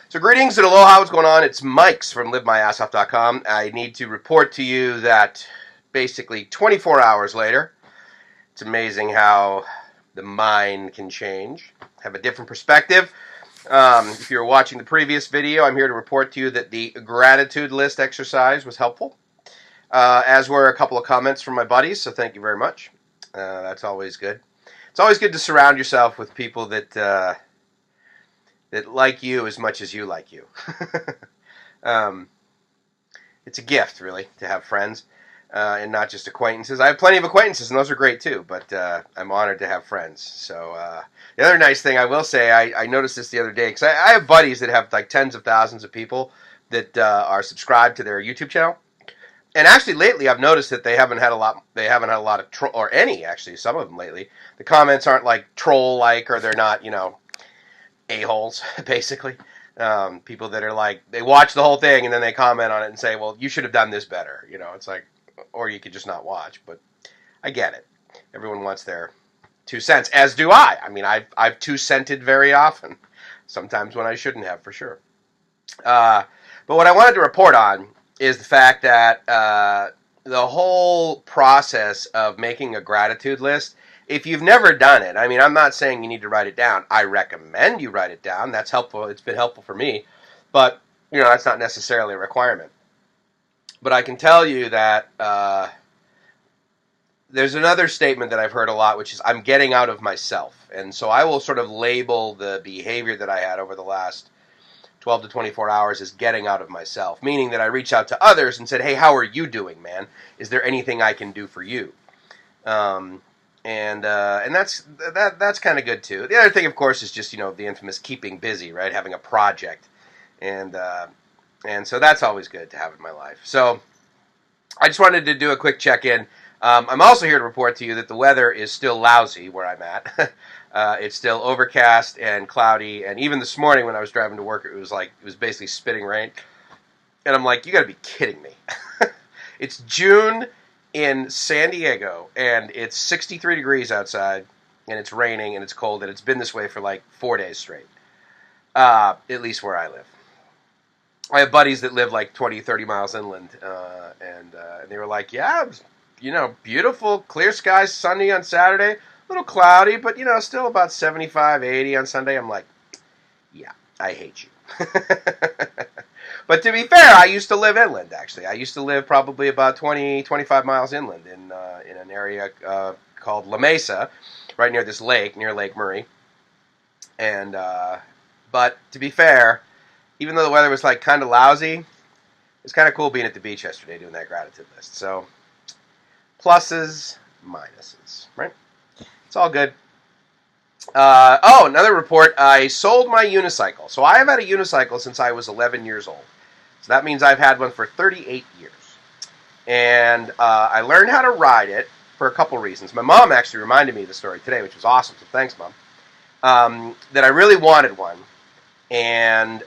So greetings and aloha, what's going on? It's Mike's from livemyassoff.com. I need to report to you that basically 24 hours later, it's amazing how the mind can change, have a different perspective. If you're watching the previous video, I'm here to report to you that the gratitude list exercise was helpful, as were a couple of comments from my buddies, so thank you very much. That's always good. It's always good to surround yourself with people that like you as much as you like you. It's a gift, really, to have friends and not just acquaintances. I have plenty of acquaintances, and those are great, too, but I'm honored to have friends. So the other nice thing I will say, I noticed this the other day, because I have buddies that have like tens of thousands of people that are subscribed to their YouTube channel. And actually, lately, I've noticed that they haven't had a lot of or any, actually, some of them lately. The comments aren't like troll-like, or they're not, a-holes, basically. People that are like, they watch the whole thing and then they comment on it and say, well, you should have done this better. It's like, or you could just not watch, but I get it. Everyone wants their 2 cents, as do I. I mean, I've 2-cented very often, sometimes when I shouldn't have, for sure. But what I wanted to report on is the fact that the whole process of making a gratitude list, if you've never done it, I mean, I'm not saying you need to write it down. I recommend you write it down. That's helpful. It's been helpful for me. But, that's not necessarily a requirement. But I can tell you that there's another statement that I've heard a lot, which is, I'm getting out of myself. And so I will sort of label the behavior that I had over the last 12 to 24 hours as getting out of myself, meaning that I reached out to others and said, hey, how are you doing, man? Is there anything I can do for you? And that's kind of good too. The other thing, of course, is just the infamous keeping busy, right? Having a project, and so that's always good to have in my life. So I just wanted to do a quick check-in. I'm also here to report to you that the weather is still lousy where I'm at. It's still overcast and cloudy, and even this morning when I was driving to work, it was basically spitting rain, and I'm like, you got to be kidding me! It's June in San Diego, and it's 63 degrees outside, and it's raining, and it's cold, and it's been this way for like 4 days straight, at least where I live. I have buddies that live like 20, 30 miles inland, and they were like, yeah, it was, beautiful, clear skies, sunny on Saturday, a little cloudy, but, still about 75, 80 on Sunday. I'm like, yeah, I hate you. But to be fair, I used to live inland, actually. I used to live probably about 20, 25 miles inland in an area called La Mesa, right near this lake, near Lake Murray. And but to be fair, even though the weather was like kind of lousy, it's kind of cool being at the beach yesterday doing that gratitude list. So pluses, minuses, right? It's all good. Another report. I sold my unicycle. So I have had a unicycle since I was 11 years old. So that means I've had one for 38 years. And I learned how to ride it for a couple reasons. My mom actually reminded me of the story today, which was awesome. So thanks, Mom. That I really wanted one. And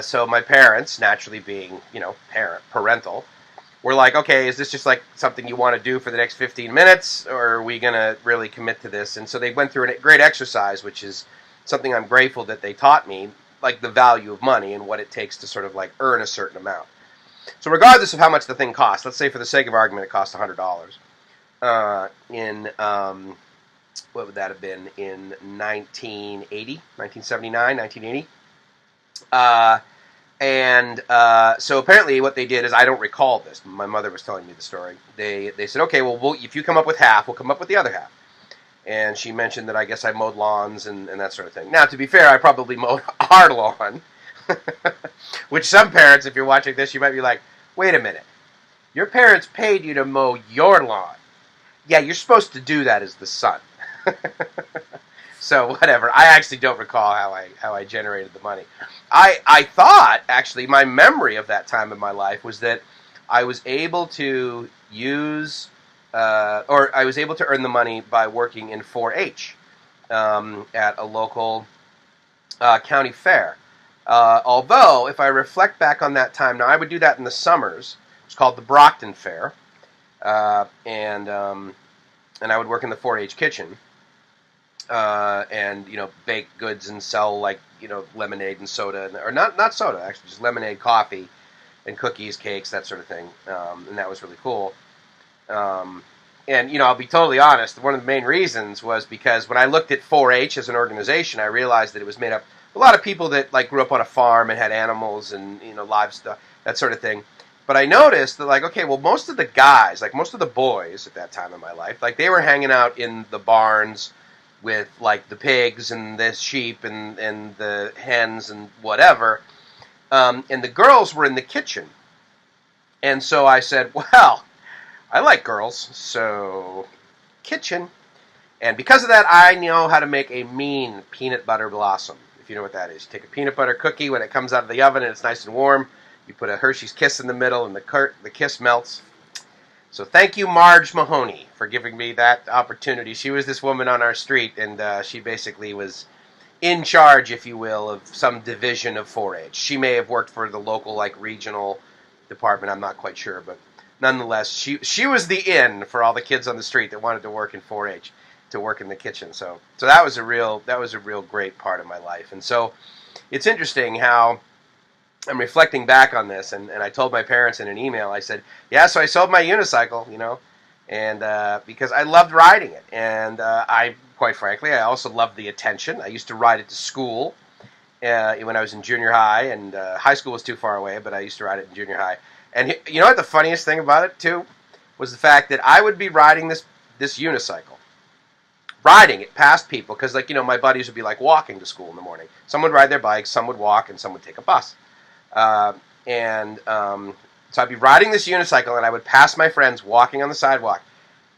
so my parents, naturally being, parental, were like, okay, is this just like something you want to do for the next 15 minutes, or are we going to really commit to this? And so they went through a great exercise, which is something I'm grateful that they taught me, like the value of money and what it takes to sort of like earn a certain amount. So regardless of how much the thing costs, let's say for the sake of argument it cost $100. What would that have been, in 1980, 1979, 1980? So apparently what they did is, I don't recall this. My mother was telling me the story. They said, okay, well, if you come up with half, we'll come up with the other half. And she mentioned that I guess I mowed lawns and that sort of thing. Now, to be fair, I probably mowed our lawn. Which some parents, if you're watching this, you might be like, wait a minute. Your parents paid you to mow your lawn. Yeah, you're supposed to do that as the son. So whatever. I actually don't recall how I generated the money. I thought, actually, my memory of that time in my life was that I was able to I was able to earn the money by working in 4-H at a local county fair. Although, if I reflect back on that time, now I would do that in the summers. It's called the Brockton Fair, and I would work in the 4-H kitchen. and bake goods and sell like lemonade and soda, or not soda, actually just lemonade, coffee, and cookies, cakes, that sort of thing. And that was really cool. And I'll be totally honest. One of the main reasons was because when I looked at 4-H as an organization, I realized that it was made up a lot of people that like grew up on a farm and had animals and livestock, that sort of thing. But I noticed that, like, okay, well, most of the guys, like most of the boys at that time in my life, like they were hanging out in the barns with like the pigs and the sheep and the hens and whatever, and the girls were in the kitchen. And so I said, well, I like girls, so kitchen. And because of that, I know how to make a mean peanut butter blossom, if you know what that is. You take a peanut butter cookie when it comes out of the oven and it's nice and warm. You put a Hershey's Kiss in the middle, and the Kiss melts. So thank you, Marge Mahoney, for giving me that opportunity. She was this woman on our street, and she basically was in charge, if you will, of some division of 4-H. She may have worked for the local, like, regional department. I'm not quite sure, but nonetheless, she was the in for all the kids on the street that wanted to work in 4-H, to work in the kitchen. So that was a real great part of my life. And so it's interesting how I'm reflecting back on this, and I told my parents in an email, I said, yeah, so I sold my unicycle, and because I loved riding it. And I, quite frankly, I also loved the attention. I used to ride it to school when I was in junior high, and high school was too far away, but I used to ride it in junior high. And you know what the funniest thing about it, too, was the fact that I would be riding this unicycle, riding it past people, because, like, my buddies would be, like, walking to school in the morning. Some would ride their bikes, some would walk, and some would take a bus. So I'd be riding this unicycle, and I would pass my friends walking on the sidewalk.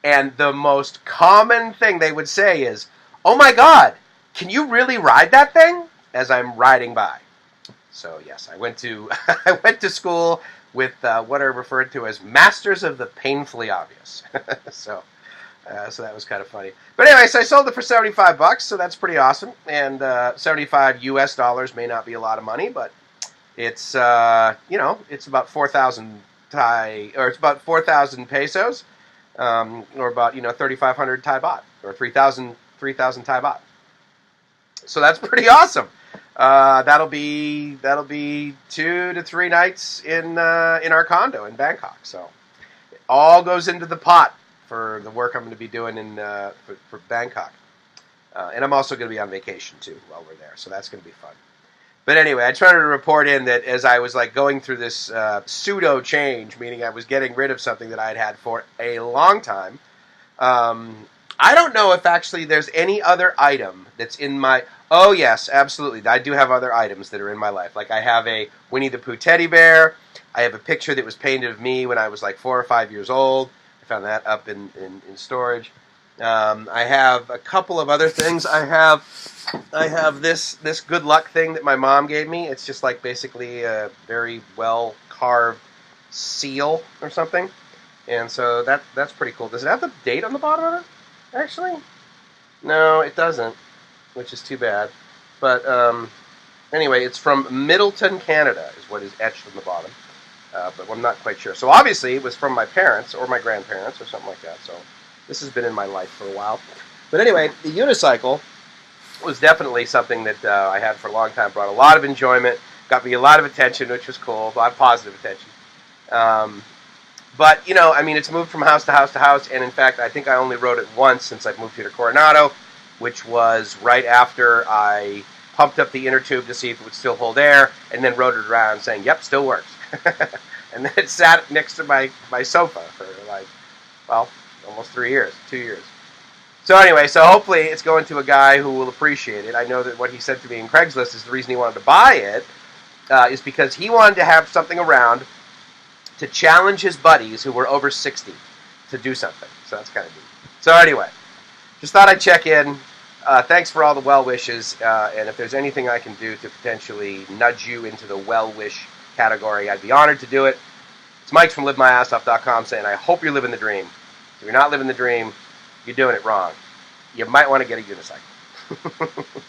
And the most common thing they would say is, "Oh my God, can you really ride that thing?" As I'm riding by. So yes, I went to I went to school with what are referred to as masters of the painfully obvious. so that was kind of funny. But anyway, so I sold it for $75, so that's pretty awesome. And 75 US dollars may not be a lot of money, but it's it's about 4,000 it's about 4,000 pesos, or about 3,500 Thai baht, or 3,000 Thai baht. So that's pretty awesome. That'll be 2 to 3 nights in our condo in Bangkok. So it all goes into the pot for the work I'm going to be doing for Bangkok, and I'm also going to be on vacation too while we're there. So that's going to be fun. But anyway, I tried to report in that as I was like going through this pseudo change, meaning I was getting rid of something that I'd had for a long time. I don't know if actually there's any other item that's in my... Oh, yes, absolutely. I do have other items that are in my life. Like I have a Winnie the Pooh teddy bear. I have a picture that was painted of me when I was like 4 or 5 years old. I found that up in storage. I have a couple of other things. I have this good luck thing that my mom gave me. It's just like basically a very well carved seal or something, and so that's pretty cool. Does it have the date on the bottom of it? Actually, no, it doesn't, which is too bad. But anyway, it's from Middleton, Canada, is what is etched on the bottom. But I'm not quite sure. So obviously, it was from my parents or my grandparents or something like that. So this has been in my life for a while. But anyway, the unicycle was definitely something that I had for a long time. Brought a lot of enjoyment, got me a lot of attention, which was cool, a lot of positive attention. But, I mean, it's moved from house to house to house, and in fact, I think I only rode it once since I've moved here to Coronado, which was right after I pumped up the inner tube to see if it would still hold air, and then rode it around saying, yep, still works. And then it sat next to my sofa for like, well, almost 3 years, 2 years. So anyway, so hopefully it's going to a guy who will appreciate it. I know that what he said to me in Craigslist is the reason he wanted to buy it is because he wanted to have something around to challenge his buddies who were over 60 to do something. So that's kind of neat. So anyway, just thought I'd check in. Thanks for all the well wishes, and if there's anything I can do to potentially nudge you into the well wish category, I'd be honored to do it. It's Mike from LiveMyAssOff.com saying I hope you're living the dream. If you're not living the dream, you're doing it wrong. You might want to get a unicycle.